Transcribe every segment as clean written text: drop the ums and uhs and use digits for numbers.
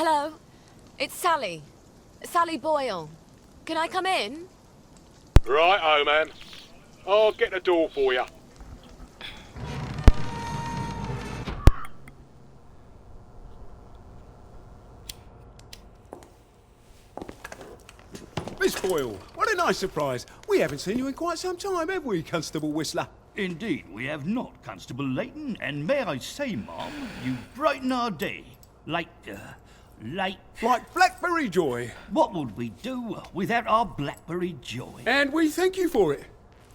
Hello? It's Sally. Sally Boyle. Can I come in? Right, man. I'll get the door for you. Miss Boyle, what a nice surprise. We haven't seen you in quite some time, have we, Constable Whistler? Indeed, we have not, Constable Layton, and may I say, Mom, you brighten our day. Like Blackberry Joy. what would we do without our Blackberry Joy? And we thank you for it,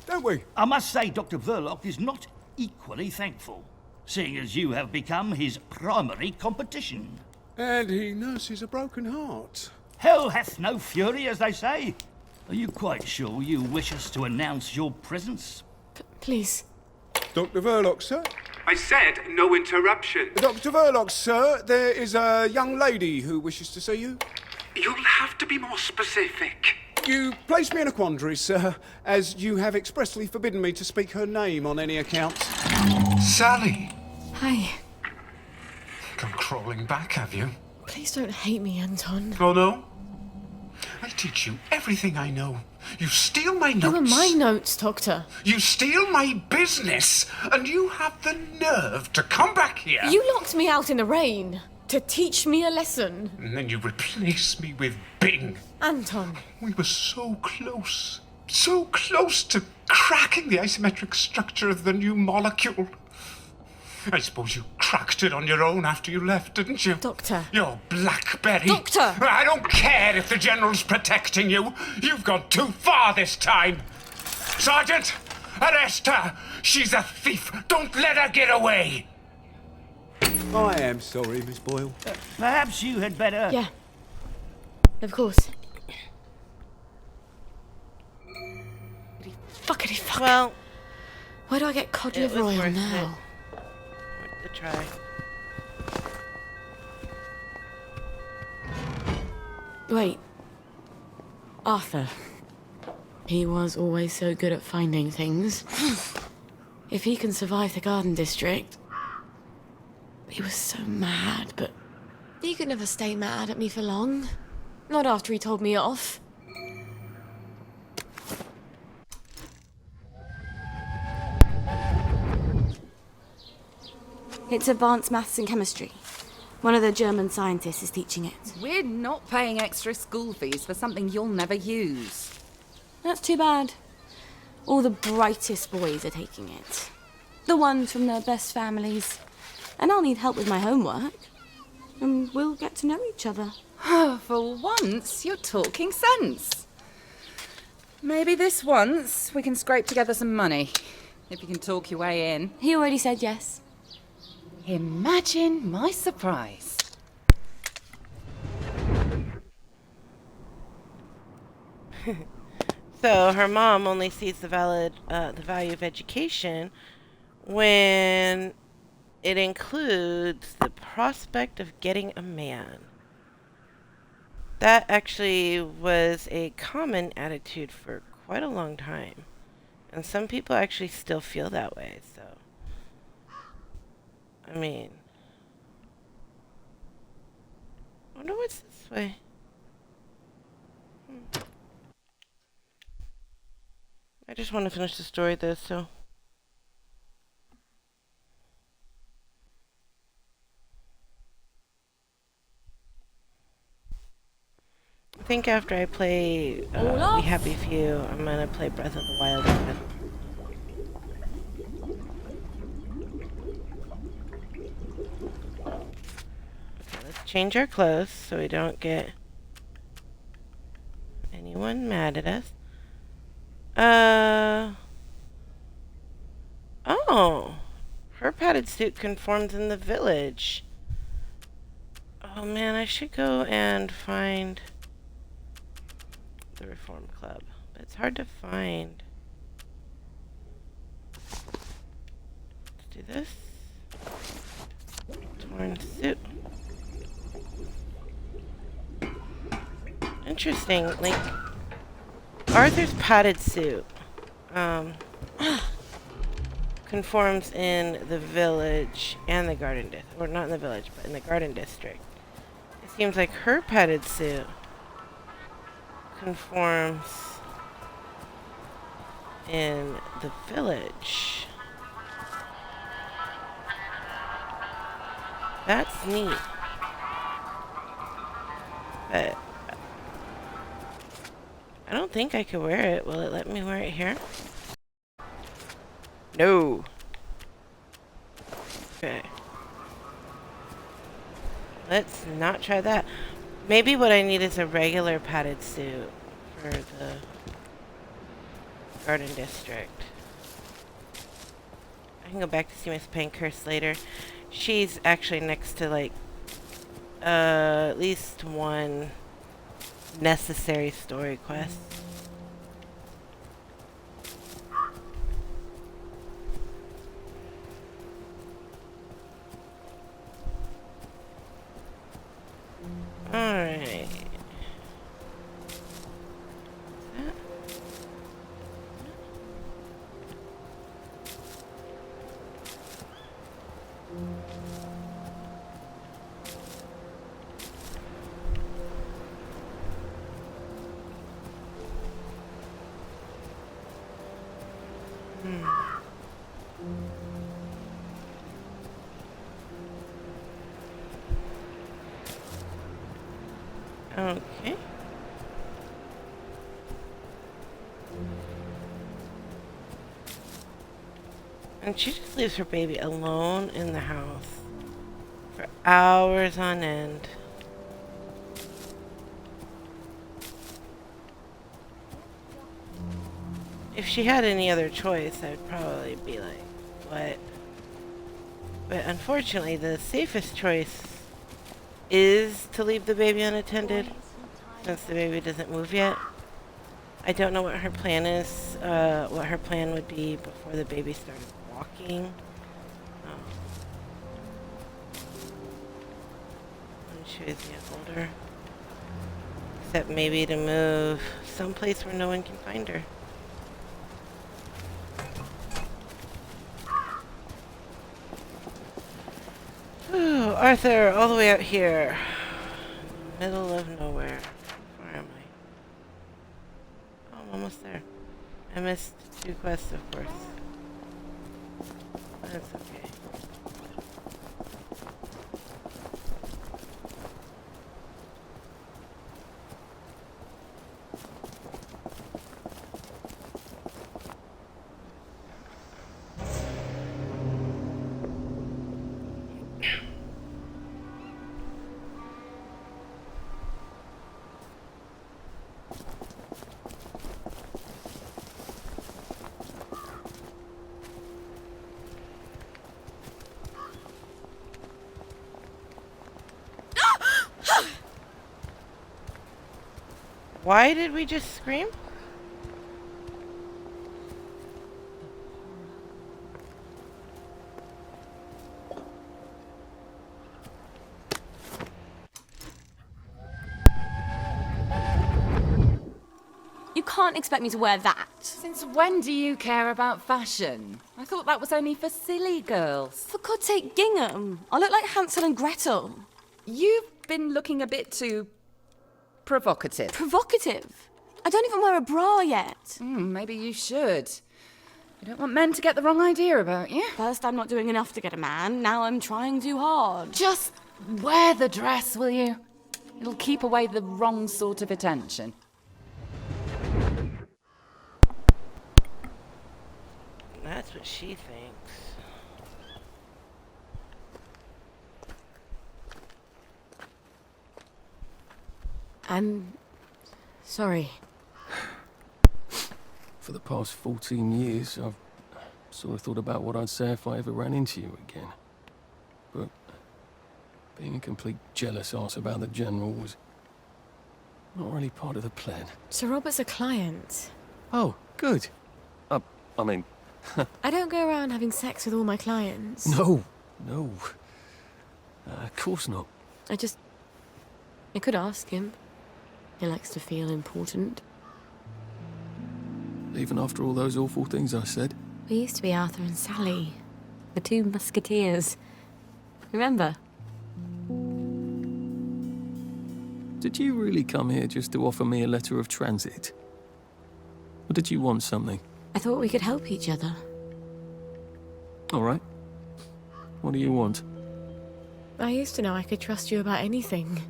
don't we? I must say Dr. Verloc is not equally thankful, seeing as you have become his primary competition. And he nurses a broken heart. Hell hath no fury, as they say. Are you quite sure you wish us to announce your presence? Please. Dr. Verloc, sir? I said no interruption. Dr. Verloc, sir, there is a young lady who wishes to see you. You'll have to be more specific. You place me in a quandary, sir, as you have expressly forbidden me to speak her name on any account. Sally. Hi. Come crawling back, have you? Please don't hate me, Anton. Oh, no? I'll teach you everything I know. You steal my notes. They were my notes, Doctor. You steal my business, and you have the nerve to come back here. You locked me out in the rain to teach me a lesson. And then you replace me with Bing. Anton. We were so close. So close to cracking the isometric structure of the new molecule. I suppose you cracked it on your own after you left, didn't you? Doctor. Your Blackberry. Doctor! I don't care if the General's protecting you. You've gone too far this time. Sergeant, arrest her. She's a thief. Don't let her get away. I am sorry, Miss Boyle. Perhaps you had better... Yeah. Of course. Fuckity fuck. Well, Where do I get cod it liver was oil worth now? to try. Wait. Arthur. He was always so good at finding things. If he can survive the Garden District... He was so mad, but... He could never stay mad at me for long. Not after he told me off. It's advanced maths and chemistry. One of the German scientists is teaching it. We're not paying extra school fees for something you'll never use. That's too bad. All the brightest boys are taking it. The ones from the best families. And I'll need help with my homework. And we'll get to know each other. For once, you're talking sense. Maybe this once we can scrape together some money, if you can talk your way in. He already said yes. Imagine my surprise. So her mom only sees the value of education when it includes the prospect of getting a man. That actually was a common attitude for quite a long time. And some people actually still feel that way, so. I mean. I wonder what's this way. I just want to finish the story though, so. I think after I play We Happy Few, I'm gonna play Breath of the Wild again. Okay, let's change our clothes so we don't get anyone mad at us. Oh, her padded suit conforms in the village. Oh man, I should go and find the Reform Club, but it's hard to find. Let's do this. Torn suit. Interesting, like Arthur's padded suit conforms in the village and the garden district, or not in the village, but in the garden district. It seems like her padded suit conforms in the village. That's neat. But I don't think I could wear it. Will it let me wear it here? No. Okay. Let's not try that. Maybe what I need is a regular padded suit for the garden district. I can go back to see Miss Pankhurst later. She's actually next to like at least one necessary story quest. Alright. Okay. And she just leaves her baby alone in the house for hours on end. If she had any other choice, I'd probably be like, what? But unfortunately, the safest choice is to leave the baby unattended, since the baby doesn't move yet. I don't know what her plan is, what her plan would be before the baby started walking. When she was older. Except maybe to move someplace where no one can find her. Ooh, Arthur, all the way out here. Middle of nowhere. Where am I? Oh, I'm almost there. I missed 2 quests, of course. That's okay. Why did we just scream? You can't expect me to wear that. Since when do you care about fashion? I thought that was only for silly girls. For God's sake, gingham. I look like Hansel and Gretel. You've been looking a bit too provocative. Provocative. I don't even wear a bra yet. Maybe you should. You don't want men to get the wrong idea about you. First, I'm not doing enough to get a man. Now I'm trying too hard. Just wear the dress, will you? It'll keep away the wrong sort of attention. That's what she thinks. I'm sorry. For the past 14 years, I've sort of thought about what I'd say if I ever ran into you again. But being a complete jealous arse about the General was not really part of the plan. Sir Robert's a client. Oh, good. I mean... I don't go around having sex with all my clients. No. Of course not. I could ask him. He likes to feel important. Even after all those awful things I said. We used to be Arthur and Sally, the 2 musketeers. Remember? Did you really come here just to offer me a letter of transit? Or did you want something? I thought we could help each other. All right. What do you want? I used to know I could trust you about anything.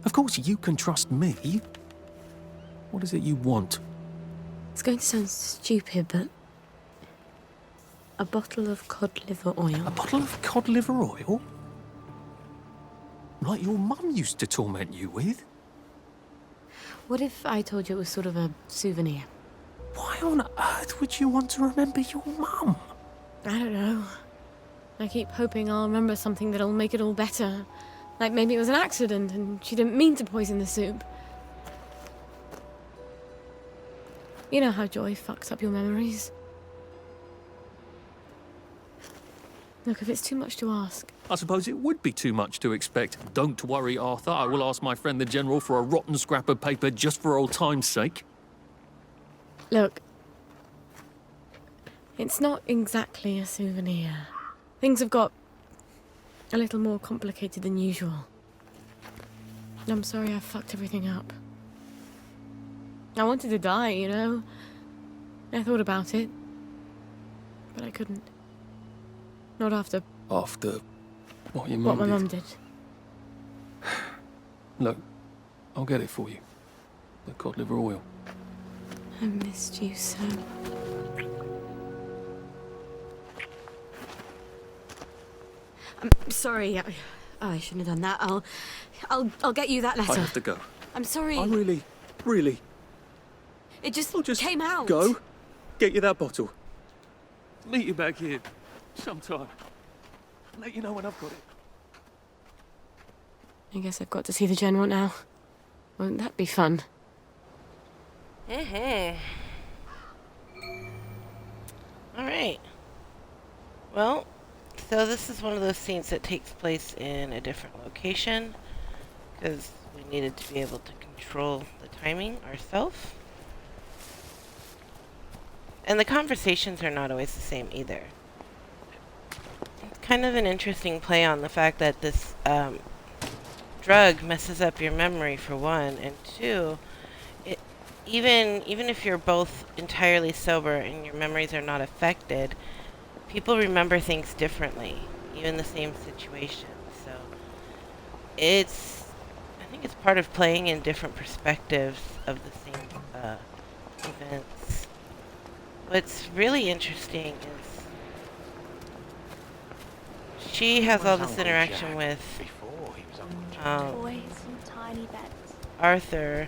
Of course you can trust me. What is it you want? It's going to sound stupid, but... a bottle of cod liver oil. A bottle of cod liver oil? Like your mum used to torment you with? What if I told you it was sort of a souvenir? Why on earth would you want to remember your mum? I don't know. I keep hoping I'll remember something that'll make it all better. Like maybe it was an accident and she didn't mean to poison the soup. You know how joy fucks up your memories. Look, if it's too much to ask... I suppose it would be too much to expect. Don't worry, Arthur. I will ask my friend the General for a rotten scrap of paper just for old time's sake. Look, it's not exactly a souvenir. Things have got a little more complicated than usual. I'm sorry I fucked everything up. I wanted to die, you know? I thought about it, but I couldn't. Not after... After what your what mum my did? mum did. Look, I'll get it for you. The cod liver oil. I missed you so. I'm sorry. I shouldn't have done that. I'll get you that letter. I have to go. I'm sorry. I really... It just, I'll just came out. go, get you that bottle. Meet you back here sometime. Let you know when I've got it. I guess I've got to see the General now. Won't that be fun? Alright. Well, so this is one of those scenes that takes place in a different location, because we needed to be able to control the timing ourselves. And the conversations are not always the same either. It's kind of an interesting play on the fact that this drug messes up your memory, for one, and two, even if you're both entirely sober and your memories are not affected, people remember things differently, even the same situation. So I think it's part of playing in different perspectives of the same events. What's really interesting is she has all this interaction with Arthur,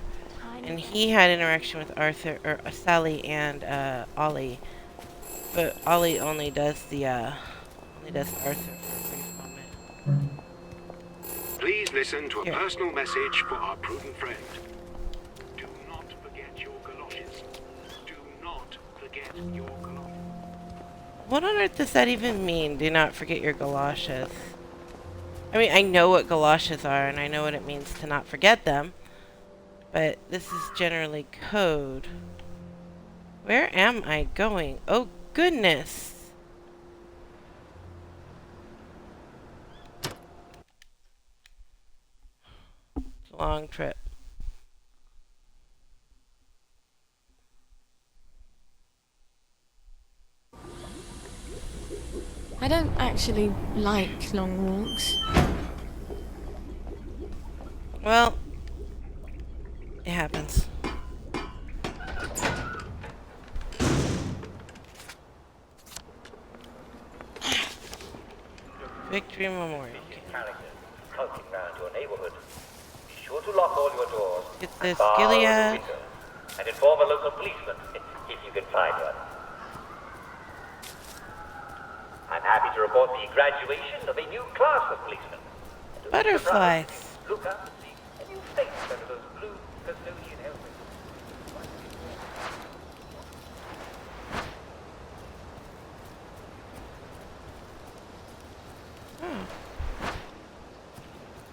and he had interaction with Arthur or Sally and Ollie, but Ollie only does Arthur for a brief moment. Please listen to a personal message for our prudent friend. Do not forget your galoshes. Do not forget your galoshes. What on earth does that even mean? Do not forget your galoshes. I mean, I know what galoshes are, and I know what it means to not forget them. But this is generally code. Where am I going? Oh, goodness. It's a long trip. I don't actually like long walks. Well, it happens. Victory Memorial. Hunting round your neighborhood. Be sure to lock all your doors. Get this, bar all Gilead. the windows, and inform a local policeman if you can find one. I'm happy to report the graduation of a new class of policemen. Butterflies. Look out and see a new face under those blue custodian helmets.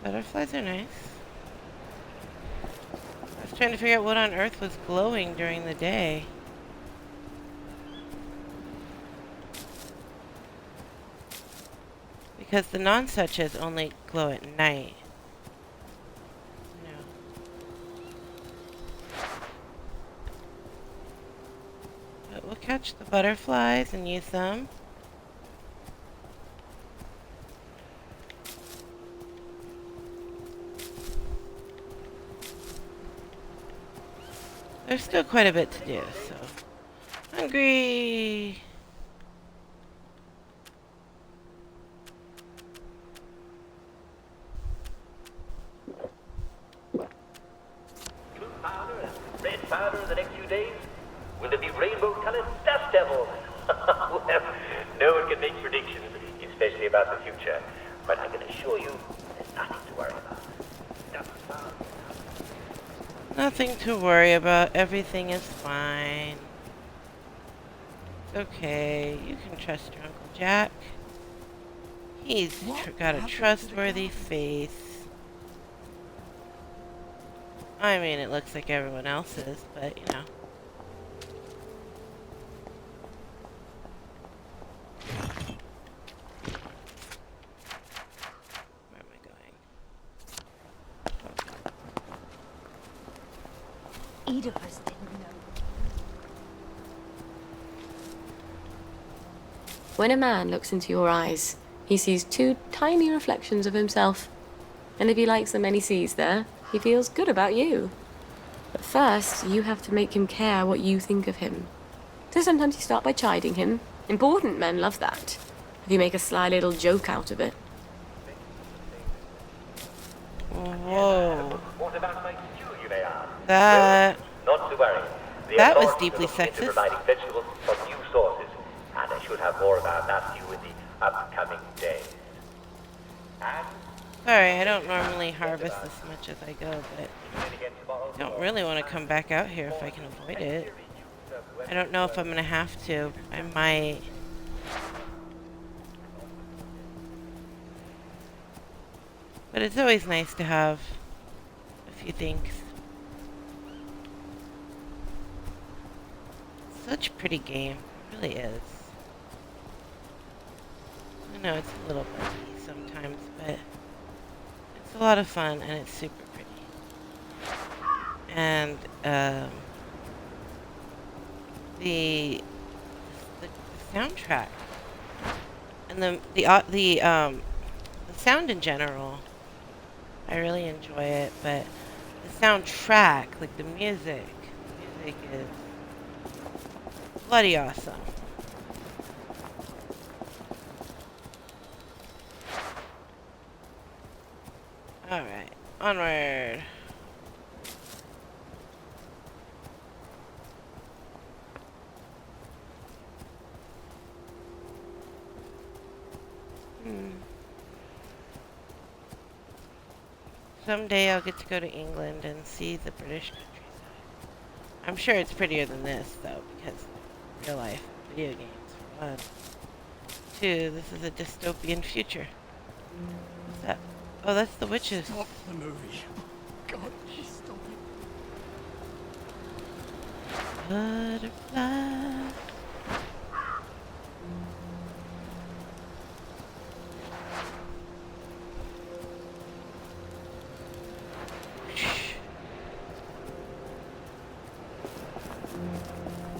Butterflies are nice. I was trying to figure out what on earth was glowing during the day. Because the non-suches only glow at night. No. we'll catch the butterflies and use them. There's still quite a bit to do, so... Hungry! Powder and red powder in the next few days? Will there be rainbow-colored dust devils? Well, no one can make predictions, especially about the future. But I can assure you, there's nothing to worry about. Nothing to worry about. Everything is fine. Okay, you can trust your Uncle Jack. He's got a trustworthy face. I mean, it looks like everyone else's, but you know. Where am I going? Oedipus didn't know. When a man looks into your eyes, he sees two tiny reflections of himself. And if he likes the men he sees there, he feels good about you. But first, you have to make him care what you think of him. So sometimes you start by chiding him. Important men love that. If you make a sly little joke out of it. Whoa. What about my stew, you may ask? That... Not to worry. The That was authorities deeply are looking into sexist. providing vegetables from new sources, and I should have more about that stew in the upcoming days. And Sorry, I don't normally harvest this much as I go, but I don't really want to come back out here if I can avoid it. I don't know if I'm going to have to. I might. But it's always nice to have a few things. Such a pretty game. It really is. I know it's a little buggy sometimes, but it's a lot of fun and it's super pretty. And the soundtrack and the sound in general, I really enjoy it. But the soundtrack, like the music is bloody awesome. Alright, onward. Someday I'll get to go to England and see the British countryside. I'm sure it's prettier than this, though, because real life video games, for one. Two, this is a dystopian future. What's that? Oh, that's the witches. Stop the movie. God, stop it. Butterfly.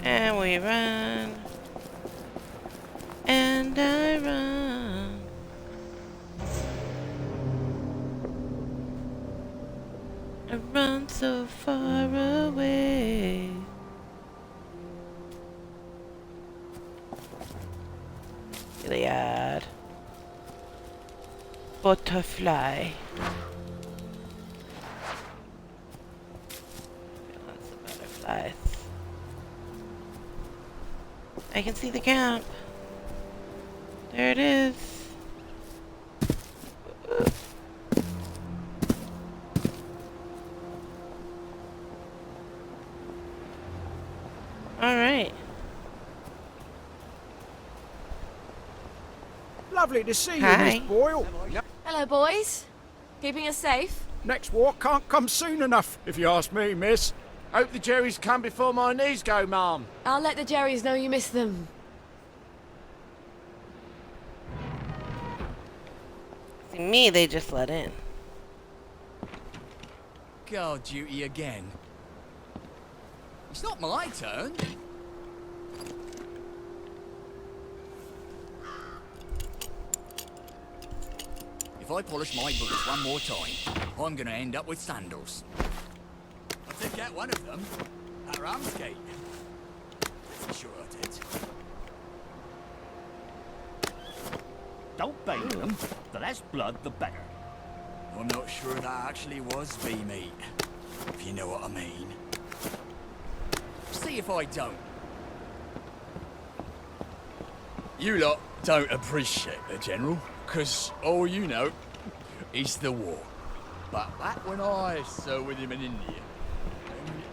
And we run. And I run. I run so far away. Gilead. Butterfly. Lots of butterflies. I can see the camp. There it is. All right. Lovely to see you, Hi. Miss Boyle. Hello, boys. Keeping us safe? Next walk can't come soon enough, if you ask me, miss. Hope the Jerrys come before my knees go, Mum. I'll let the Jerrys know you miss them. See me, they just let in. Guard duty again. It's not my turn. if I polish my boots one more time, I'm gonna end up with sandals. I took out one of them at Ramsgate. Pretty sure I did. Don't bang them. The less blood, the better. I'm not sure that actually was V-meat, if you know what I mean. See if I don't. You lot don't appreciate the General, because all you know is the war. But back when I saw with him in India,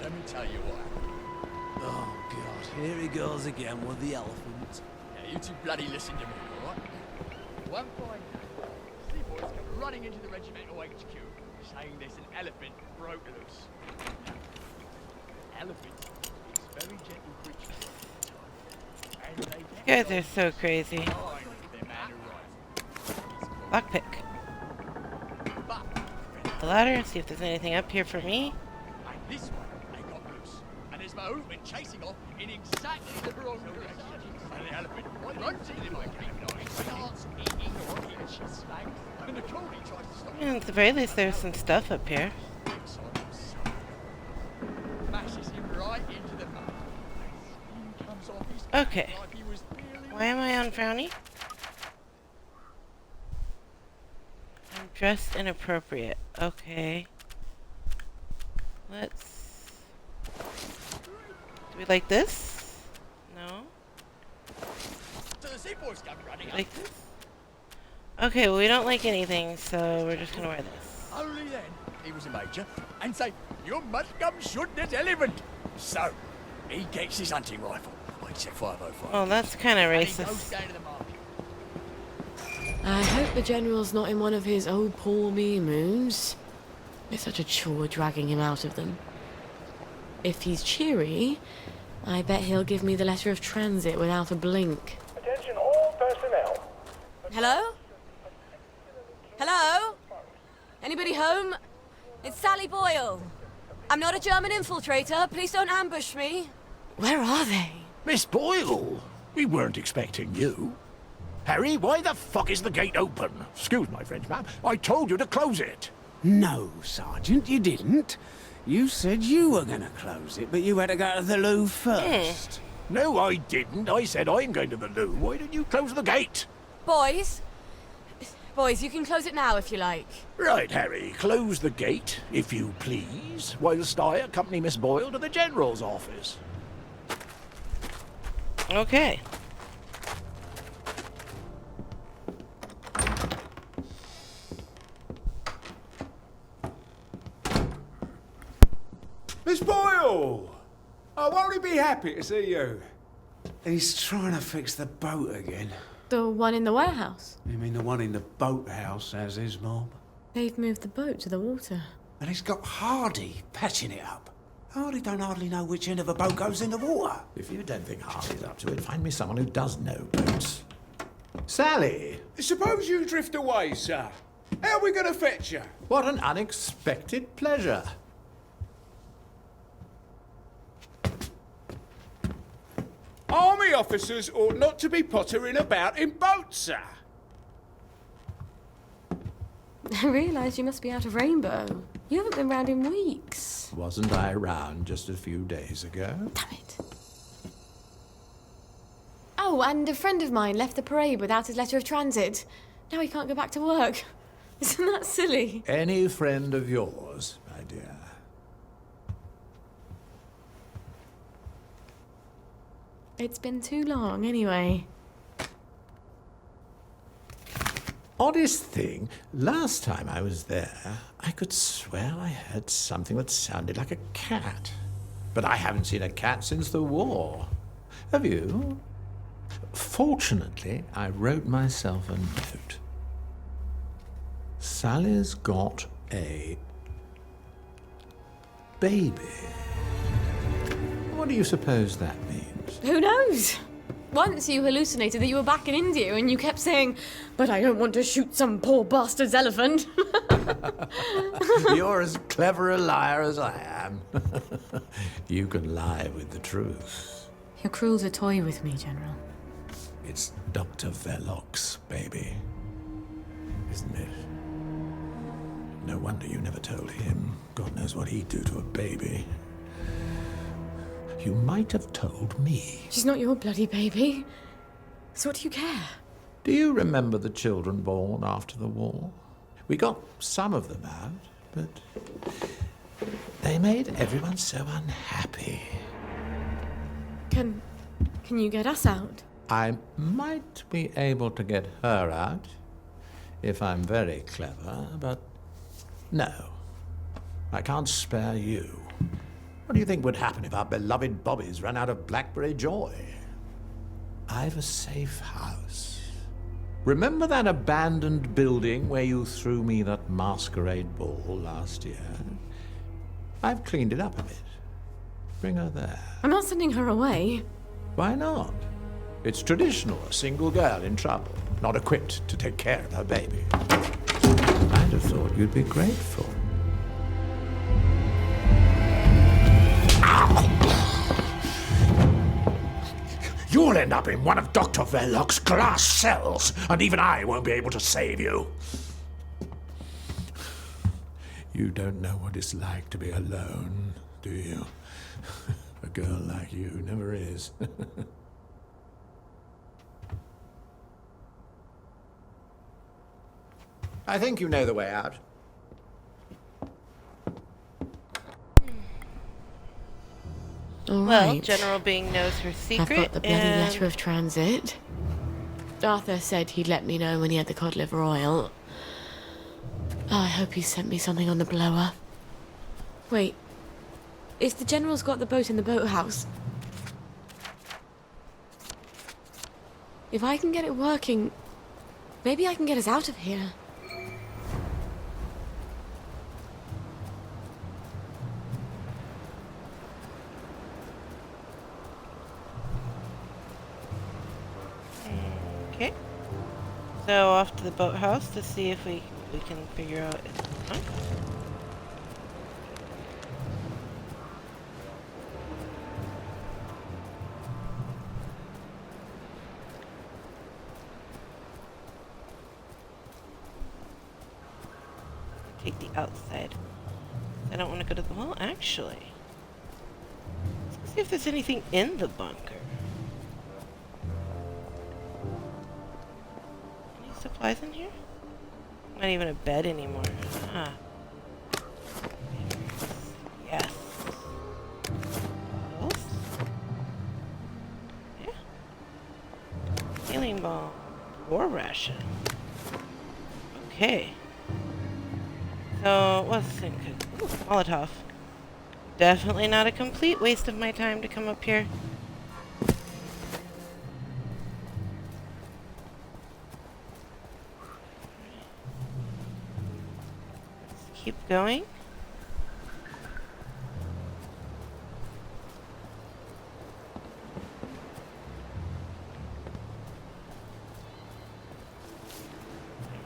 let me tell you what happened. Oh, God, here he goes again with the elephant. Yeah, you two bloody listen to me, all right? One fine day, seaboys come running into the regimental HQ, saying there's an elephant broke loose. Now, elephants is very gentle creatures. And they You guys are so crazy. Lockpick. The ladder, see if there's anything up here for me. And this one, they got loose. And there's my movement chasing off in exactly the wrong direction. And the elephant runs into my canine, starts eating the rocket slag, and the collie tries to stop At the very least, there's some stuff up here. mashes him right into the mud. Skin comes off his Okay. like he was peeling. Why am I on Frowny? I'm dressed inappropriate. Okay. Let's... Do we like this? No? So the seaboys come running Like this? Okay, well we don't like anything, so we're just gonna wear this. Only then he was a major and say, "You must come shoot this elephant." So he gets his hunting rifle. I said 505. Oh, that's kind of And he goes racist. down to the market. I hope the General's not in one of his oh poor me moods. It's such a chore dragging him out of them. If he's cheery, I bet he'll give me the letter of transit without a blink. Attention all personnel. Hello? Hello? Anybody home? It's Sally Boyle. I'm not a German infiltrator. Please don't ambush me. Where are they? Miss Boyle, we weren't expecting you. Harry, why the fuck is the gate open? Excuse my French, ma'am. I told you to close it. No, Sergeant, you didn't. You said you were going to close it, but you had to go to the loo first. No, I didn't. I said I'm going to the loo. Why didn't you close the gate? Boys? Boys, you can close it now if you like. Right, Harry, close the gate, if you please, whilst I accompany Miss Boyle to the General's office. Okay. Miss Boyle! Oh, won't he be happy to see you? He's trying to fix the boat again. The one in the warehouse. You mean the one in the boathouse, as his mob? They've moved the boat to the water. And he's got Hardy patching it up. Hardy don't hardly know which end of a boat goes in the water. If you don't think Hardy's up to it, find me someone who does know boats. Sally! Suppose you drift away, sir. How are we going to fetch you? What an unexpected pleasure. Army officers ought not to be pottering about in boats, sir. I realise you must be out of Rainbow. You haven't been round in weeks. Wasn't I around just a few days ago? Damn it. Oh, and a friend of mine left the parade without his letter of transit. Now he can't go back to work. Isn't that silly? Any friend of yours, my dear. It's been too long, anyway. Oddest thing, last time I was there, I could swear I heard something that sounded like a cat. But I haven't seen a cat since the war. Have you? Fortunately, I wrote myself a note. Sally's got a baby. What do you suppose that means? Who knows? Once you hallucinated that you were back in India and you kept saying, "But I don't want to shoot some poor bastard's elephant." You're as clever a liar as I am. You can lie with the truth. You're cruel to toy with me, General. It's Dr. Verloc's baby, isn't it? No wonder you never told him. God knows what he'd do to a baby. You might have told me. She's not your bloody baby. So what do you care? Do you remember the children born after the war? We got some of them out, but they made everyone so unhappy. Can you get us out? I might be able to get her out if I'm very clever, but no. I can't spare you. What do you think would happen if our beloved Bobbies ran out of Blackberry Joy? I've a safe house. Remember that abandoned building where you threw me that masquerade ball last year? I've cleaned it up a bit. Bring her there. I'm not sending her away. Why not? It's traditional, a single girl in trouble, not equipped to take care of her baby. I'd have thought you'd be grateful. You'll end up in one of Dr. Verloc's glass cells, and even I won't be able to save you. You don't know what it's like to be alone, do you? A girl like you never is. I think you know the way out. All Well, right. General Bing knows her secret. I've got the bloody and letter of transit. Arthur said he'd let me know when he had the cod liver oil. Oh, I hope he sent me something on the blower. Wait. If the General's got the boat in the boathouse... If I can get it working, maybe I can get us out of here. Okay. So off to the boathouse to see if we can figure out it's fun. Take the outside. I don't want to go to the well, actually. Let's see if there's anything in the bunker. Any supplies in here? Not even a bed anymore. Ah. Yes. What else? Yeah. Healing ball. War ration. Okay. So, what's this thing? Ooh, Molotov. Definitely not a complete waste of my time to come up here. Let's keep going.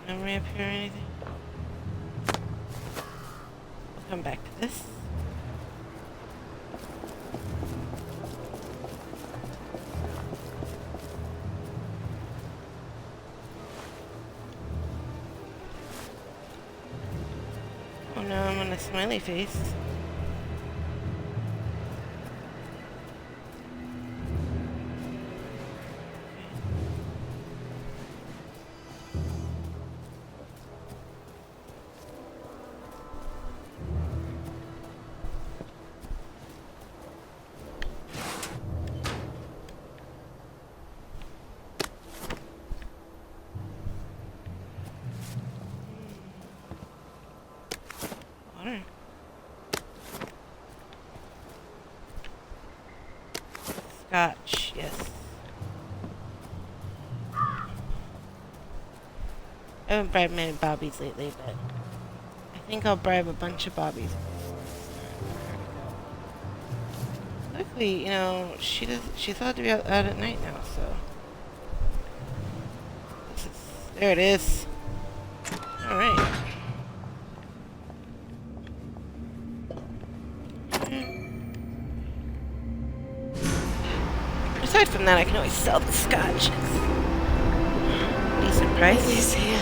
No memory up here or anything? Come back to this. Oh no, I'm on a smiley face. Water. Scotch, yes. I haven't bribed many bobbies lately, but I think I'll bribe a bunch of bobbies. Luckily, you know, she's allowed to be out at night now, so. There it is. Alright. Aside from that, I can always sell the scotch. Decent price. It is here.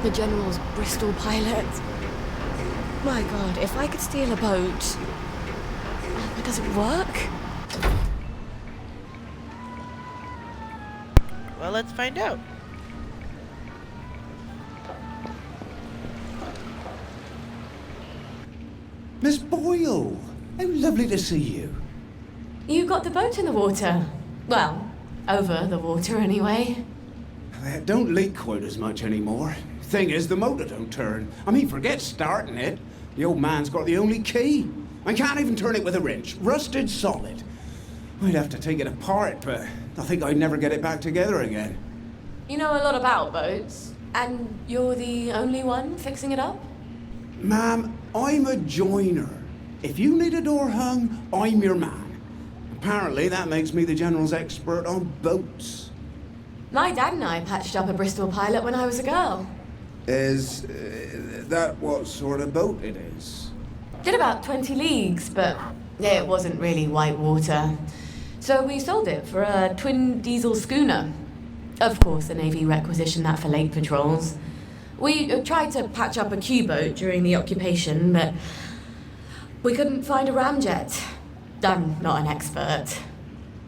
The General's Bristol pilot. My God, if I could steal a boat, but does it work? Well, let's find out. Miss Boyle! How lovely to see you. You got the boat in the water. Well, over the water anyway. It don't leak quite as much anymore. Thing is, the motor don't turn. I mean, forget starting it. The old man's got the only key. I can't even turn it with a wrench. Rusted solid. I'd have to take it apart, but I think I'd never get it back together again. You know a lot about boats, and you're the only one fixing it up? Ma'am, I'm a joiner. If you need a door hung, I'm your man. Apparently, that makes me the General's expert on boats. My dad and I patched up a Bristol Pilot when I was a girl. Is that what sort of boat it is? Did about 20 leagues, but it wasn't really white water. So we sold it for a twin diesel schooner. Of course, the Navy requisitioned that for lake patrols. We tried to patch up a Q-boat during the occupation, but we couldn't find a ramjet. I'm not an expert.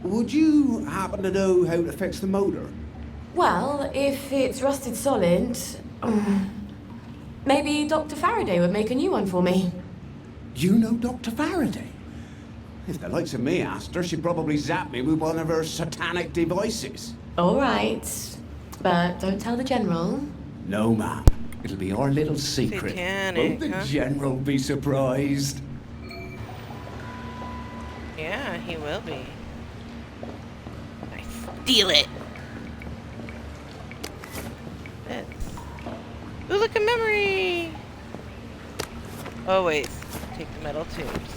Would you happen to know how to fix the motor? Well, if it's rusted solid, maybe Dr. Faraday would make a new one for me. You know Dr. Faraday? If the likes of me asked her, she'd probably zap me with one of her satanic devices. All right, but don't tell the General. No, ma'am. It'll be our little secret. Satanic, Won't the huh? General be surprised? Yeah, he will be. I steal it. Ooh, look, a memory! Oh, wait. Take the metal tubes.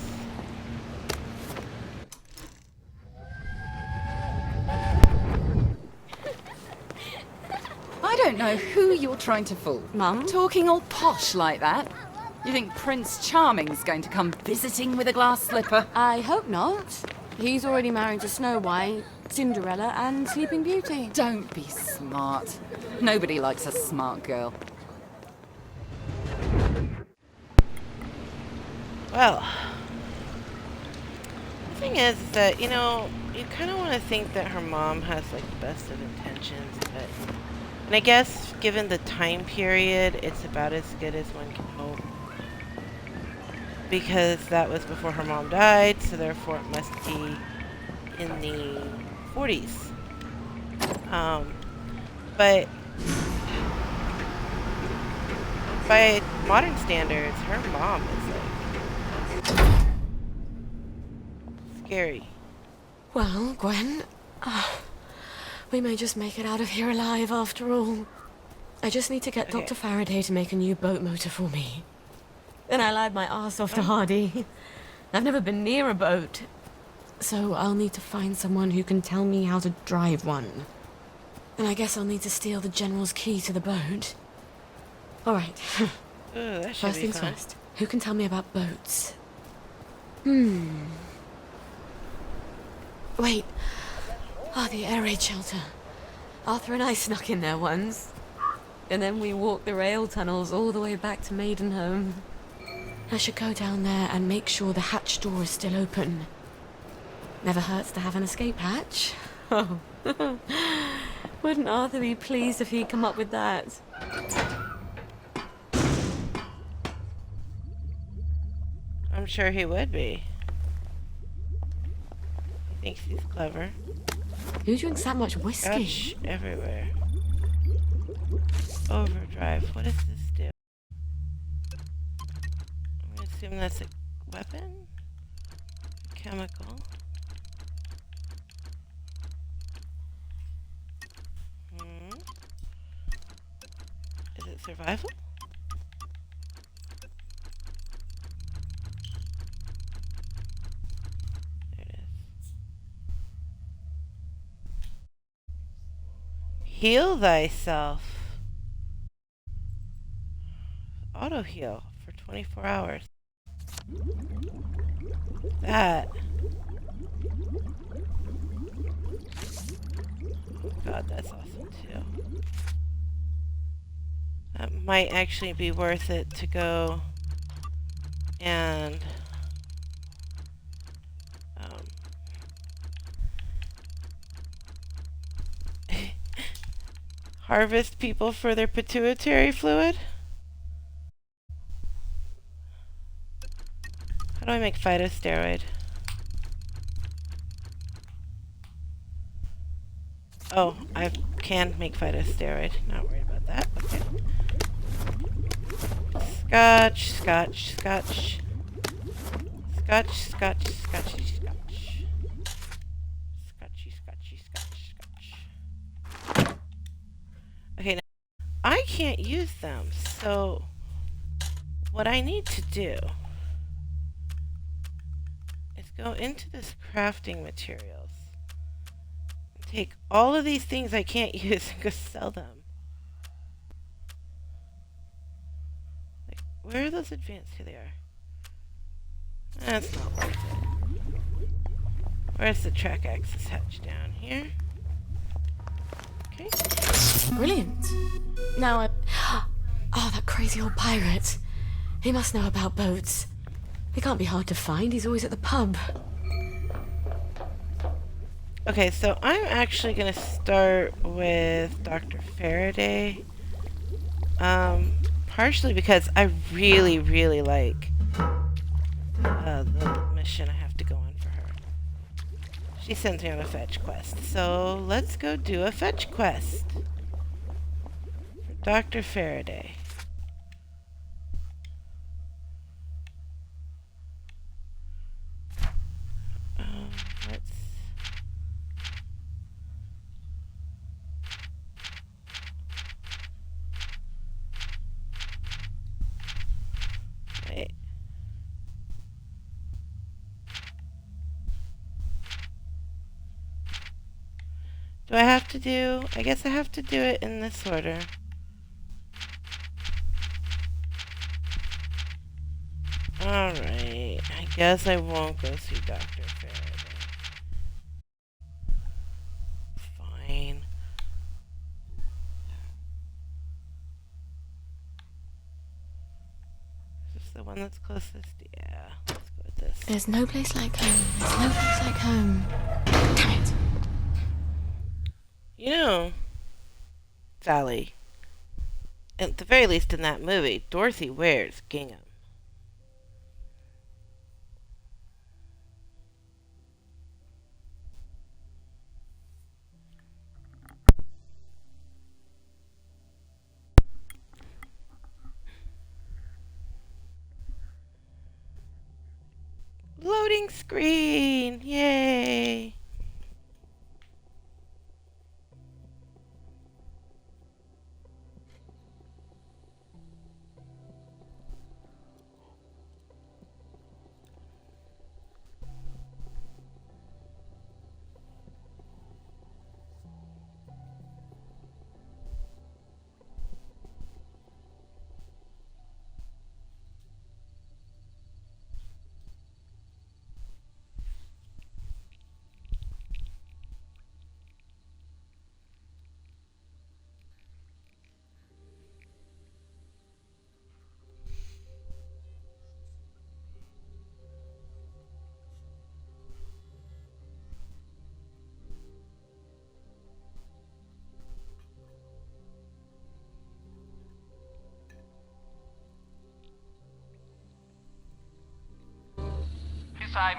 I don't know who you're trying to fool. Mum? Talking all posh like that. You think Prince Charming's going to come visiting with a glass slipper? I hope not. He's already married to Snow White, Cinderella, and Sleeping Beauty. Don't be smart. Nobody likes a smart girl. Well, the thing is that, you know, you kind of want to think that her mom has, like, the best of intentions, but... And I guess, given the time period, it's about as good as one can hope. Because that was before her mom died, so therefore it must be in the 40s. But by modern standards, her mom is like scary. Well, Gwen, we may just make it out of here alive after all. I just need to get Dr. Faraday to make a new boat motor for me. Then I lied my ass off to Hardy. I've never been near a boat, so I'll need to find someone who can tell me how to drive one. And I guess I'll need to steal the General's key to the boat. All right. Ooh, that should First be things fun. first. Who can tell me about boats? Wait. Oh, the air raid shelter. Arthur and I snuck in there once. And then we walked the rail tunnels all the way back to Maidenhome. I should go down there and make sure the hatch door is still open. Never hurts to have an escape hatch. Oh. Wouldn't Arthur be pleased if he'd come up with that? I'm sure he would be. He thinks he's clever. Who drinks that much whiskey? Gosh, everywhere. Overdrive. What does this do? I'm gonna assume that's a weapon? Chemical. Is it survival? There it is. Heal thyself. Auto heal for 24 hours. That. Oh god, that's awesome too. That might actually be worth it to go And harvest people for their pituitary fluid. How do I make phytosteroid? Oh, I can make phytosteroid. Not worried about that. Okay. Scotch, scotch, scotch. Scotch, scotch, scotchy, scotch. Scotchy, scotchy, scotch, scotch. Okay, now I can't use them, so what I need to do is go into this crafting materials. Take all of these things I can't use and go sell them. Like, where are those advanced? Here they are. That's not worth it. Where's the track axis hatch? Down here. Okay. Brilliant. Now I... Oh, that crazy old pirate. He must know about boats. He can't be hard to find. He's always at the pub. Okay, so I'm actually going to start with Dr. Faraday. Partially because I really, really like the mission I have to go on for her. She sends me on a fetch quest. So let's go do a fetch quest for Dr. Faraday. Let's... Wait. Do I have to do... I guess I have to do it in this order. Alright. I guess I won't go see Dr. Faraday. Fine. Is this the one that's closest? Yeah. Let's go with this. There's no place like home. There's no place like home. Damn it. You know, Sally, at the very least in that movie, Dorothy wears gingham. Loading screen! Yay!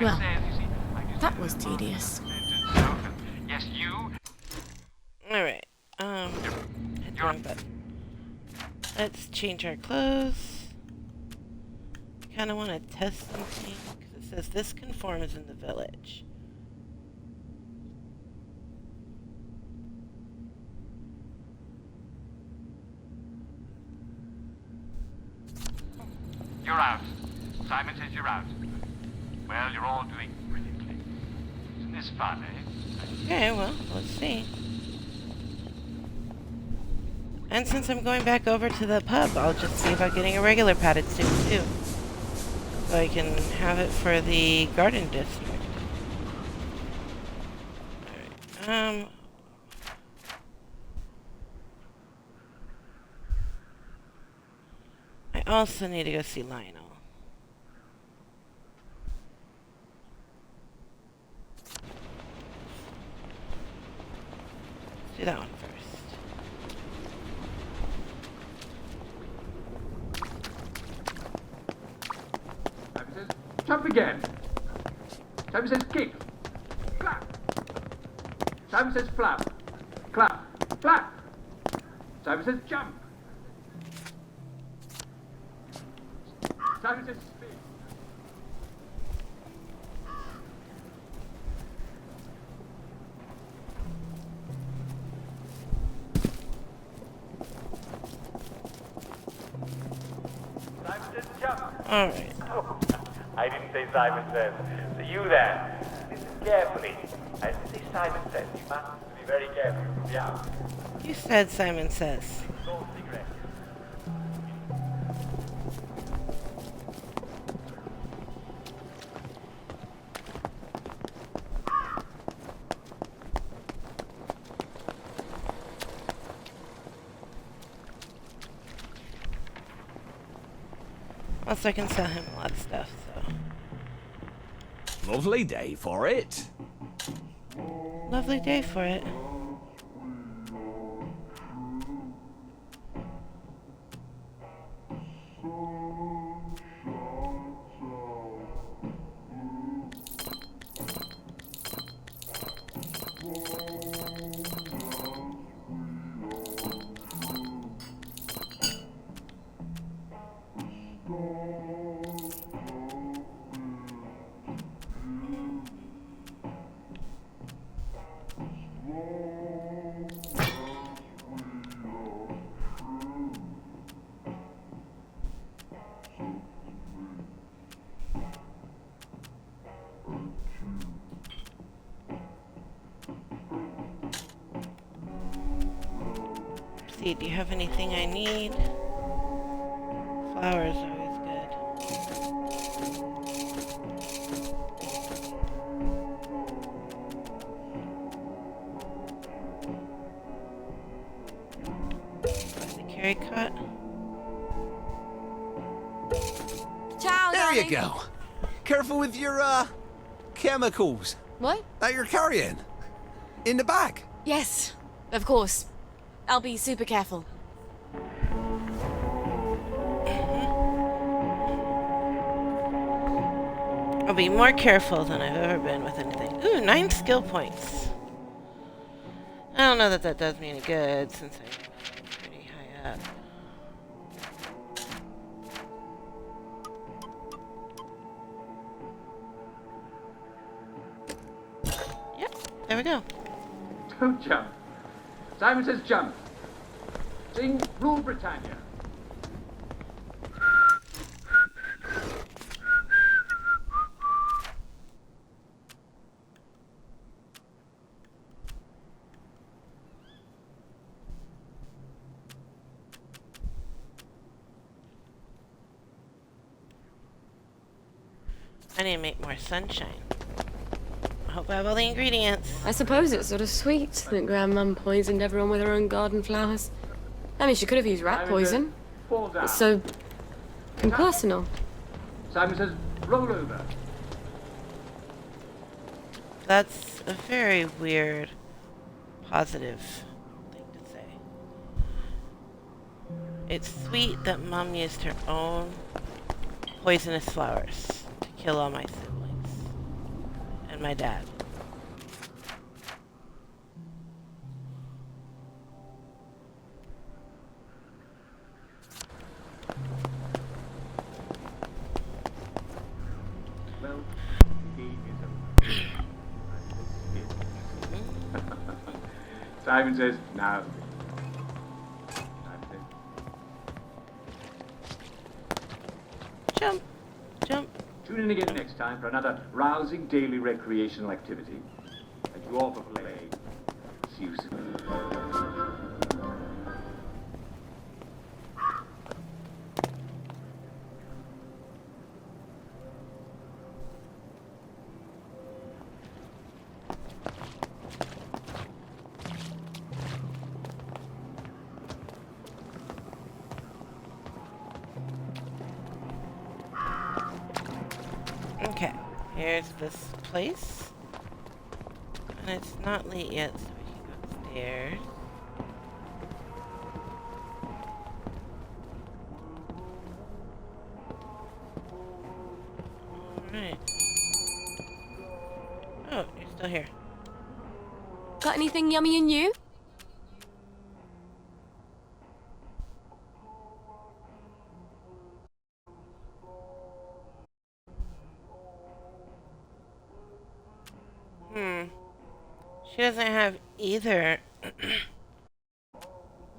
Well, that was tedious. Yes, you. Alright, hit the wrong button. Let's change our clothes. Kind of want to test something, because it says this conforms in the village. You're out. Simon says you're out. Well, you're all doing brilliantly. Isn't this fun, eh? Okay, well, let's see. And since I'm going back over to the pub, I'll just see about getting a regular padded suit, too. So I can have it for the garden district. Alright, I also need to go see Lionel. Do that one first. Simon says, jump again. Simon says, kick. Clap. Simon says, flap. Clap. Flap. Simon says, jump. Simon says, spin. Simon says jump. Alright. Oh, I didn't say Simon says. So you there, listen carefully. I didn't say Simon says. You must be very careful. Yeah. You said Simon says. Gold cigarette. Also, I can sell him a lot of stuff, so. Lovely day for it. Lovely day for it. See, do you have anything I need? Flowers are always good. Buy the carry cot. Ciao, There darling. you go. Careful with your, chemicals What? that you're carrying. In the bag. Yes, of course. I'll be super careful. I'll be more careful than I've ever been with anything. Ooh, 9 skill points. I don't know that that does me any good since I'm pretty high up. Yep, there we go. Don't jump. Simon says, jump. Sing Rule Britannia. I need to make more sunshine. I hope I have all the ingredients. I suppose it's sort of sweet that Grandmum poisoned everyone with her own garden flowers. I mean, she could have used rat poison. Fall down. It's so impersonal. Simon says, roll over. That's a very weird, positive thing to say. It's sweet that Mom used her own poisonous flowers to kill all my siblings and my dad. Well, the game is over. Simon says, now. Simon says, Jump, jump. tune in again next time for another rousing daily recreational activity. Thank you all for playing. See you soon. Okay, here's this place. And it's not late yet, so we can go upstairs. Right. Oh, you're still here. Got anything yummy in you? She doesn't have either.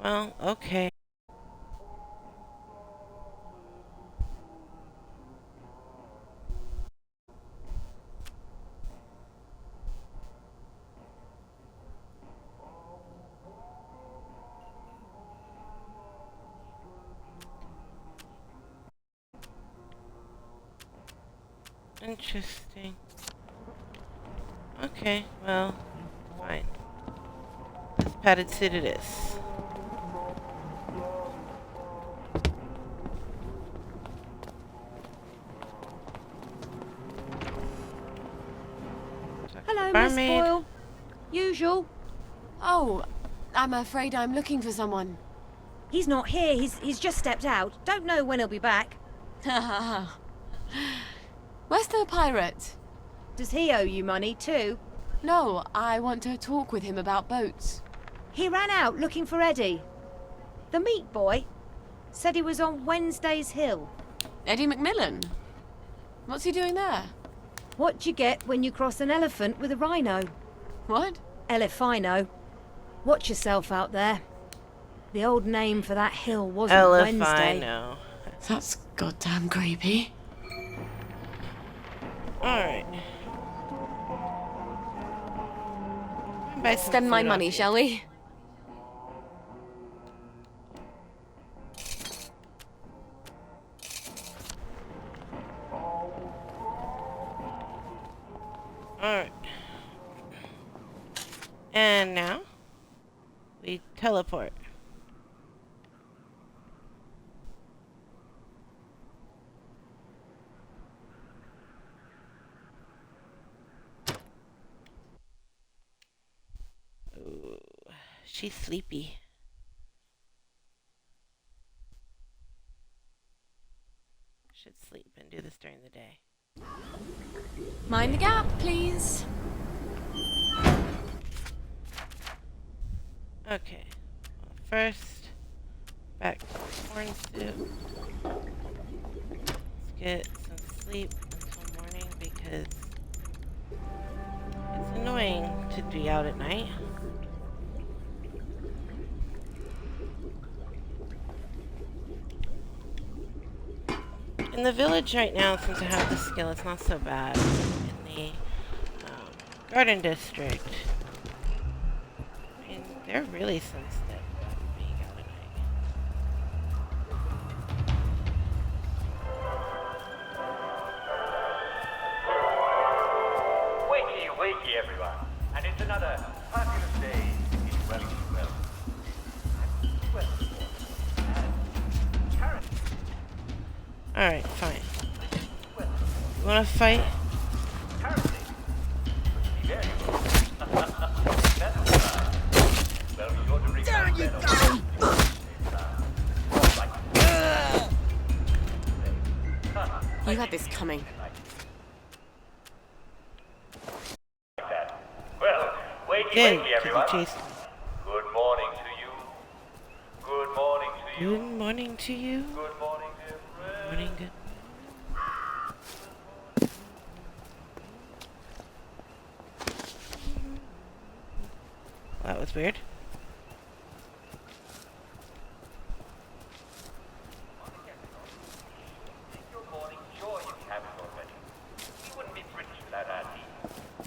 Well, okay. Interesting. Okay, well, fine. This padded suit it is. Hello, Miss Barmaid. Boyle. Usual. Oh, I'm afraid I'm looking for someone. He's not here. He's just stepped out. Don't know when he'll be back. Where's the pirate? Does he owe you money too? No, I want to talk with him about boats. He ran out looking for Eddie. The meat boy said he was on Wednesday's Hill. Eddie McMillan? What's he doing there? What you get when you cross an elephant with a rhino? What? Elephino. Watch yourself out there. The old name for that hill wasn't Wednesday. Elephino. That's goddamn creepy. Alright. Spend my money, shall we? Alright. And now we teleport. Ooh, she's sleepy. Should sleep and do this during the day. Mind the gap, please. Okay. Well, first, back to the corn soup. Let's get some sleep until morning because it's annoying to be out at night. In the village right now, since I have the skill, it's not so bad. In the garden district, I mean, they're really sensitive about being out at night. Wakey, wakey, everyone. And it's another fabulous day in Wellington Wells. Alright, fine. You wanna fight? There you go! You had this coming. Well, wakey, Good, wakey, everyone. chase. Good morning to you. Good morning to you. Good morning to you. Good morning to you. Morning, good. That was weird. Your morning, sure you have it already. We wouldn't be British without our tea.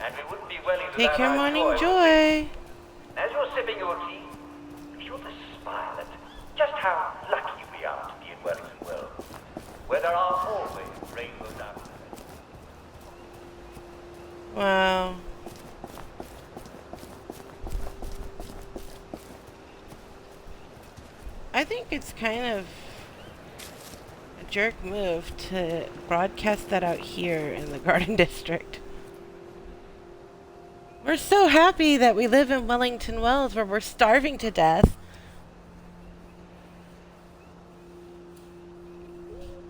And we wouldn't be Welling Take without your our morning joy. As you're sipping your tea, be sure to smile at just how lucky we are to be in Wellington Wells, where there are always rainbows out there. Wow. I think it's kind of a jerk move to broadcast that out here in the Garden District. We're so happy that we live in Wellington Wells where we're starving to death.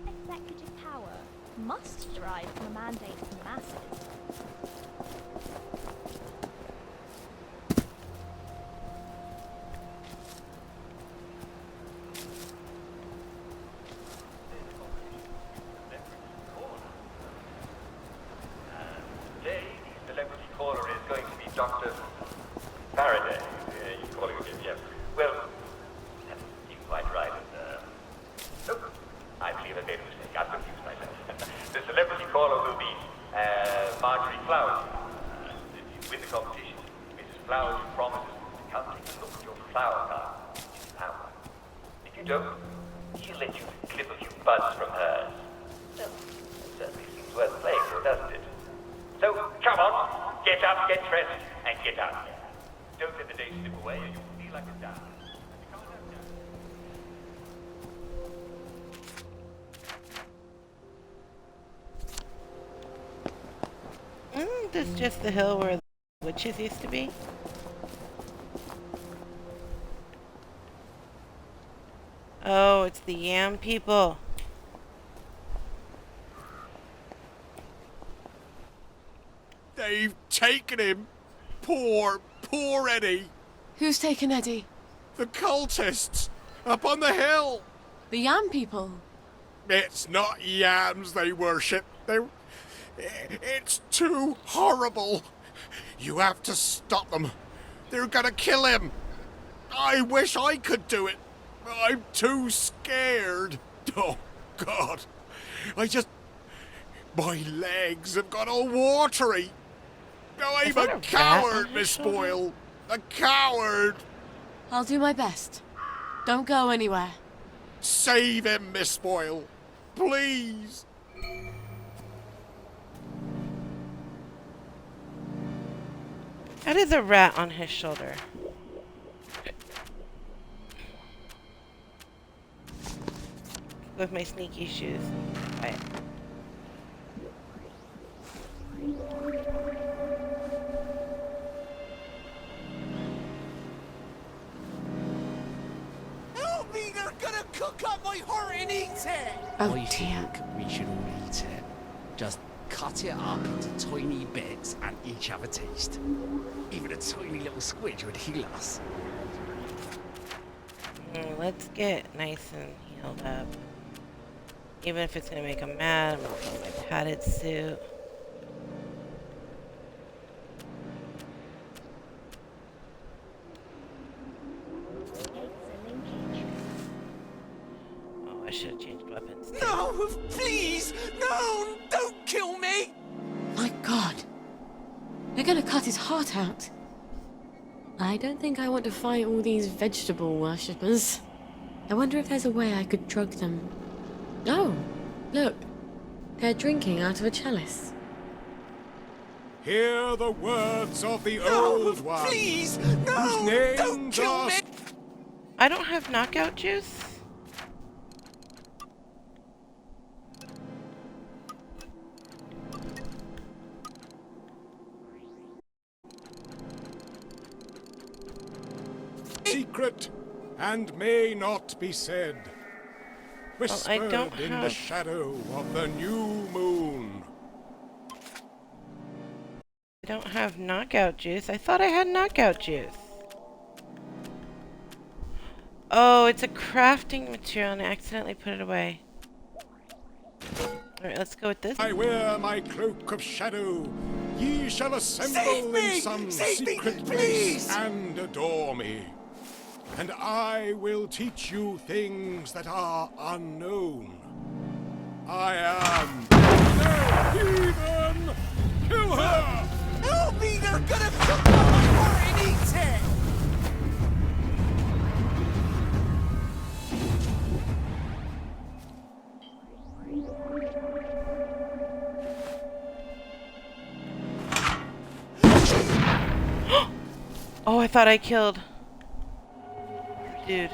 Executive power must drive from a mandate from the masses. Today, the celebrity caller is going to be Dr. Faraday. You're calling him, yes. Well, you're quite right. Look, I believe I made a mistake. I've confused myself. The celebrity caller will be Marjorie Flowers. If you win the competition, Mrs. Flowers promises to come take a look at your flower garden. Now, if you don't, she'll let you clip a few buds from hers. Well, it certainly seems worth playing for, doesn't it? So, come on, get up, get dressed, and get out here. Don't let the day slip away or you'll feel like a dime. Isn't this just the hill where the witches used to be? Oh, it's the Yam people. They've taken him. Poor Eddie. Who's taken Eddie? The cultists up on the hill. The Yam people. It's not yams they worship. It's too horrible. You have to stop them. They're gonna kill him. I wish I could do it. I'm too scared. Oh, God. My legs have got all watery. I'm a coward, Miss Boyle. A coward. I'll do my best. Don't go anywhere. Save him, Miss Boyle. Please. How did the rat on his shoulder? With my sneaky shoes. Right. Help me, they're gonna cook up my heart and eat it! Oh, I dear. think we should all eat it. Just cut it up into tiny bits and each have a taste. Even a tiny little squidge would heal us. Let's get nice and healed up. Even if it's gonna make him mad, I'm gonna put on my padded suit. Oh, I should have changed weapons. No, please! No! Don't kill me! My God. They're gonna cut his heart out. I don't think I want to fight all these vegetable worshippers. I wonder if there's a way I could drug them. Oh, look. They're drinking out of a chalice. Hear the words of the old one. Please! No! Don't kill me! I don't have knockout juice. Secret and may not be said. Whispered in the shadow of the new moon. I don't have knockout juice. I thought I had knockout juice. Oh, it's a crafting material and I accidentally put it away. Alright, let's go with this. I wear my cloak of shadow. Ye shall assemble in some secret place and adore me. And I will teach you things that are unknown. I am no heathen! Kill her! Help me! They're gonna cook up my heart and eat it! Oh, I thought I killed. Dude.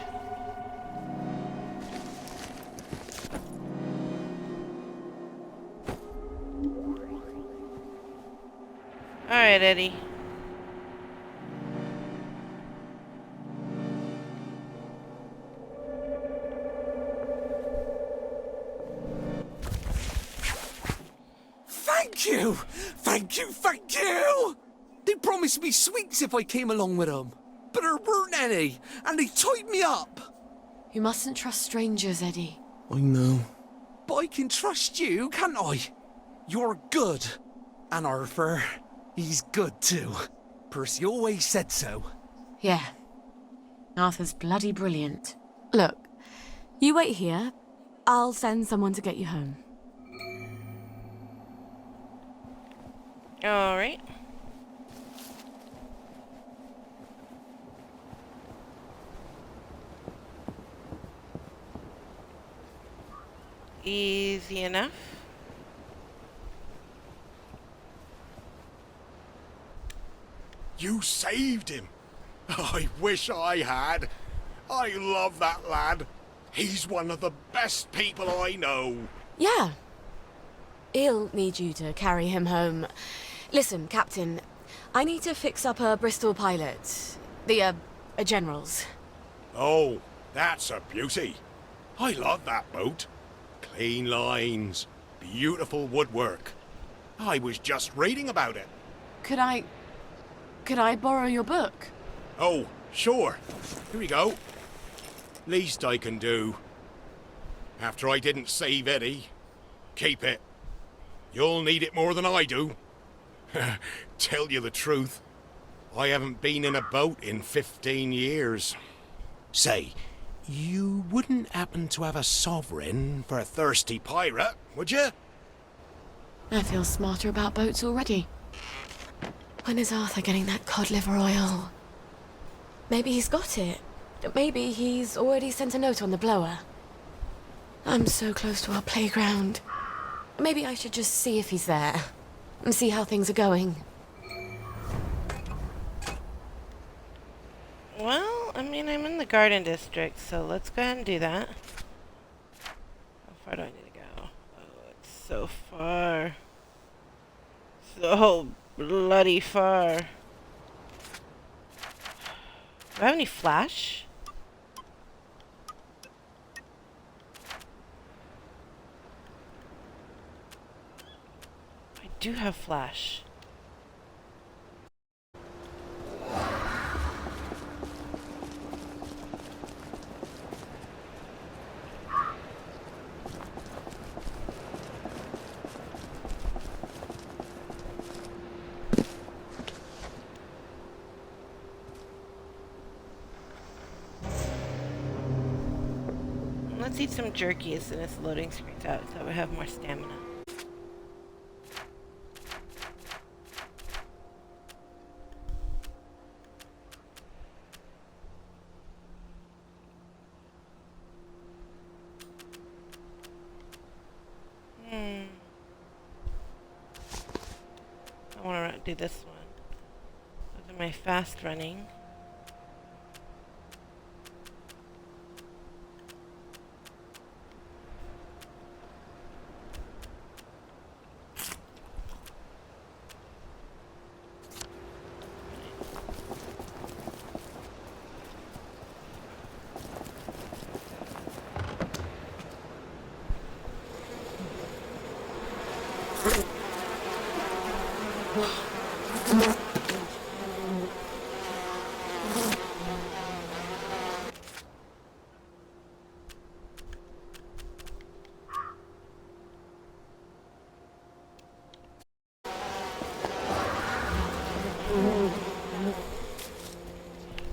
Alright, Eddie. Thank you! Thank you, thank you! They promised me sweets if I came along with them. But there weren't any, and they tied me up. You mustn't trust strangers, Eddie. I know. But I can trust you, can't I? You're good. And Arthur, he's good too. Percy always said so. Yeah. Arthur's bloody brilliant. Look, you wait here. I'll send someone to get you home. All right. Easy enough. You saved him. I wish I had. I love that lad. He's one of the best people I know. Yeah. He'll need you to carry him home. Listen, Captain, I need to fix up a Bristol pilot. The, General's. Oh, that's a beauty. I love that boat. Clean lines, beautiful woodwork. I was just reading about it. Could I borrow your book? Oh, sure. Here we go. Least I can do. After I didn't save Eddie, keep it. You'll need it more than I do. Tell you the truth, I haven't been in a boat in 15 years. Say, you wouldn't happen to have a sovereign for a thirsty pirate, would you? I feel smarter about boats already. When is Arthur getting that cod liver oil? Maybe he's got it. Maybe he's already sent a note on the blower. I'm so close to our playground. Maybe I should just see if he's there. And see how things are going. Well, I mean, I'm in the Garden District, so let's go ahead and do that. How far do I need to go? Oh, it's so far. So bloody far. Do I have any flash? I do have flash. Let's eat some jerky as soon as the loading screen's out so we have more stamina. I want to do this one. Those are my fast running.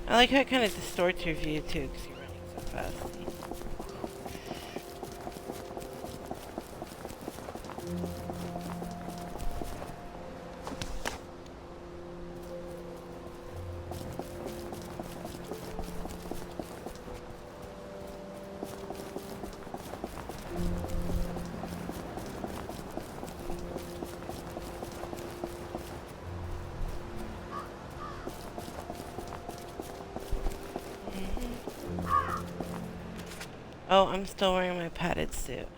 I like how it kind of distorts your view too, because you're running so fast. Oh, I'm still wearing my padded suit.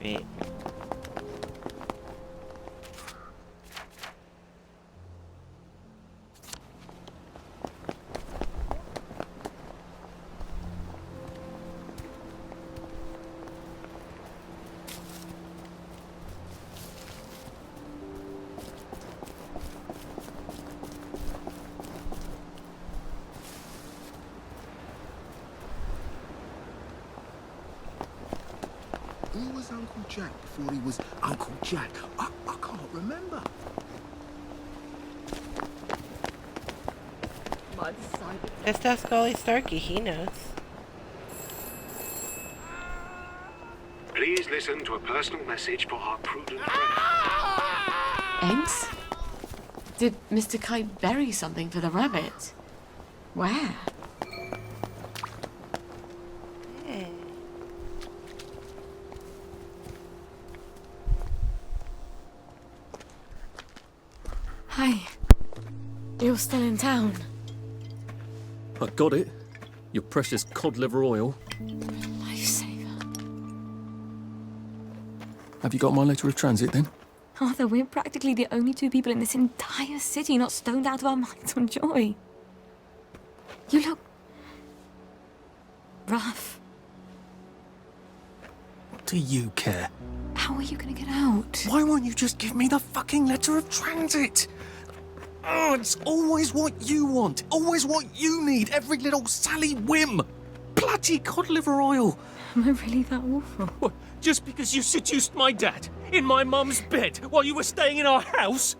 Great. Who was Uncle Jack before he was Uncle Jack? I can't remember. Just ask Ollie Starkey, he knows. Please listen to a personal message for our prudent friend. Eggs? Did Mr. Kite bury something for the rabbit? Where? Hi. You're still in town. I got it. Your precious cod liver oil. Lifesaver. Have you got my letter of transit then? Arthur, we're practically the only two people in this entire city not stoned out of our minds on joy. You look rough. What do you care? How are you gonna get out? Why won't you just give me the fucking letter of transit? Oh, it's always what you want. Always what you need. Every little Sally whim. Bloody cod liver oil. Am I really that awful? What, just because you seduced my dad in my mum's bed while you were staying in our house?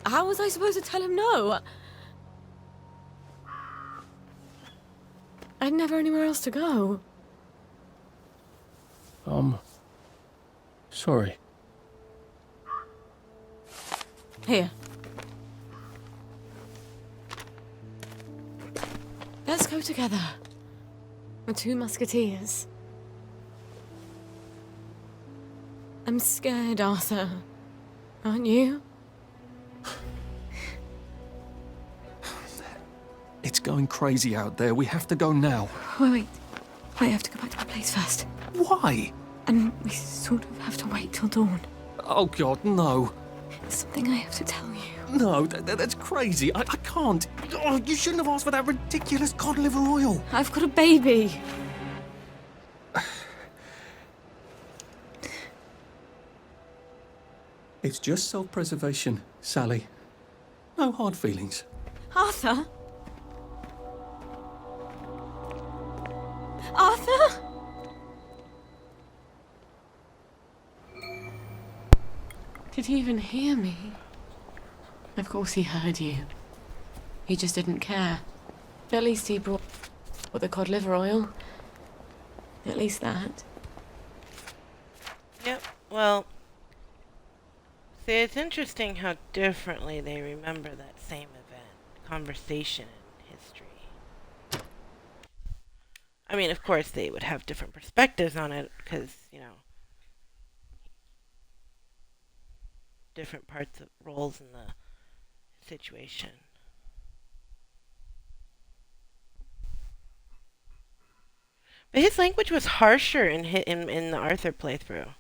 How was I supposed to tell him no? I'd never anywhere else to go. Sorry. Here. Let's go together. We're two musketeers. I'm scared, Arthur. Aren't you? It's going crazy out there. We have to go now. Wait. I have to go back to my place first. Why? And we sort of have to wait till dawn. Oh, God, no. It's something I have to tell you. No, that's crazy. I can't. Oh, you shouldn't have asked for that ridiculous cod liver oil. I've got a baby. It's just self-preservation, Sally. No hard feelings. Arthur? Arthur? Did he even hear me? Of course he heard you. He just didn't care. At least he brought the cod liver oil. At least that. Yep, well... See, it's interesting how differently they remember that same event, conversation in history. I mean, of course, they would have different perspectives on it, because, you know, different parts of roles in the situation. But his language was harsher in the Arthur playthrough.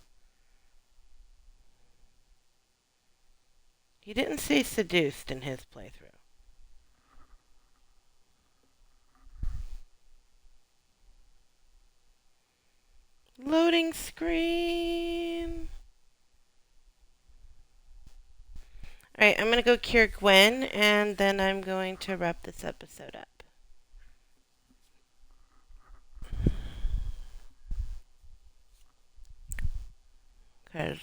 He didn't say seduced in his playthrough. Loading screen. Alright, I'm going to go cure Gwen, and then I'm going to wrap this episode up. Because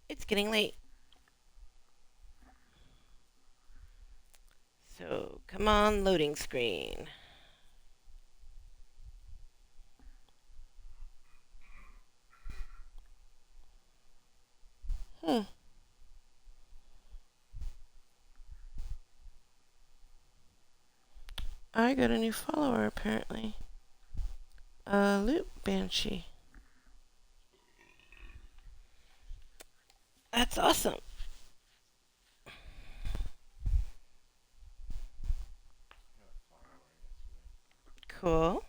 it's getting late. So, come on, loading screen. I got a new follower, apparently. Loop Banshee. That's awesome. Cool.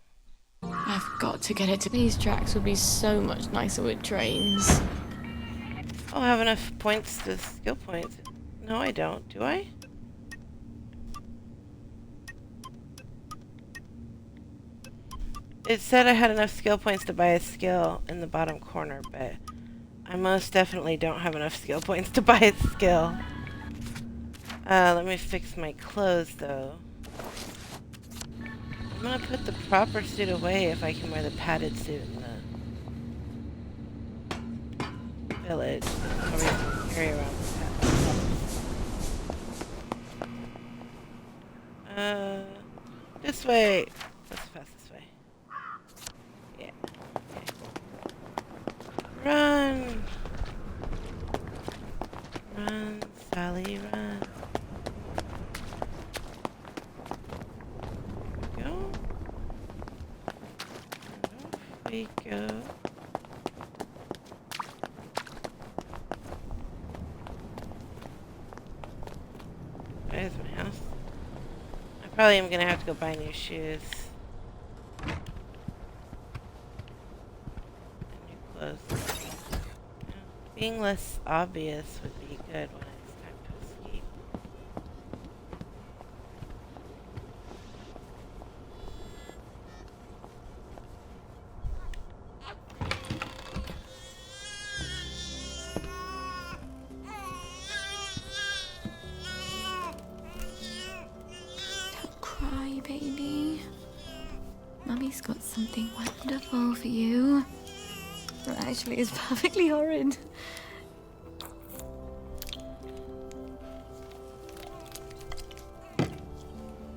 I've got to get it to these tracks would be so much nicer with trains. I'll have enough points to skill points. No, I don't. Do I? It said I had enough skill points to buy a skill in the bottom corner, but I most definitely don't have enough skill points to buy a skill. Let me fix my clothes, though. I'm gonna put the proper suit away if I can wear the padded suit in the village. Or we can carry around the padded. This way. That's the fastest way. Yeah. Okay. Run! Run, Sally, run. Go. Off we go. There's my house. I probably am gonna have to go buy new shoes. And new clothes. Being less obvious would be good when it's time to escape. Don't cry, baby. Mummy's got something wonderful for you. Well, actually, it's perfectly horrid.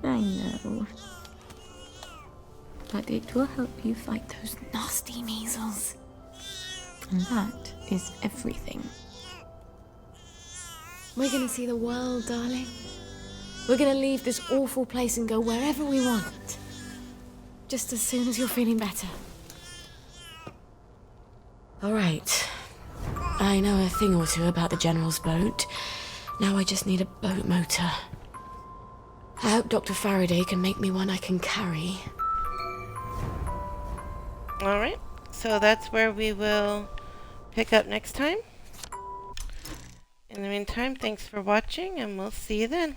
I know. But it will help you fight those nasty measles. And that is everything. We're gonna see the world, darling. We're gonna leave this awful place and go wherever we want. Just as soon as you're feeling better. All right. I know a thing or two about the General's boat. Now I just need a boat motor. I hope Dr. Faraday can make me one I can carry. Alright, so that's where we will pick up next time. In the meantime, thanks for watching, and we'll see you then.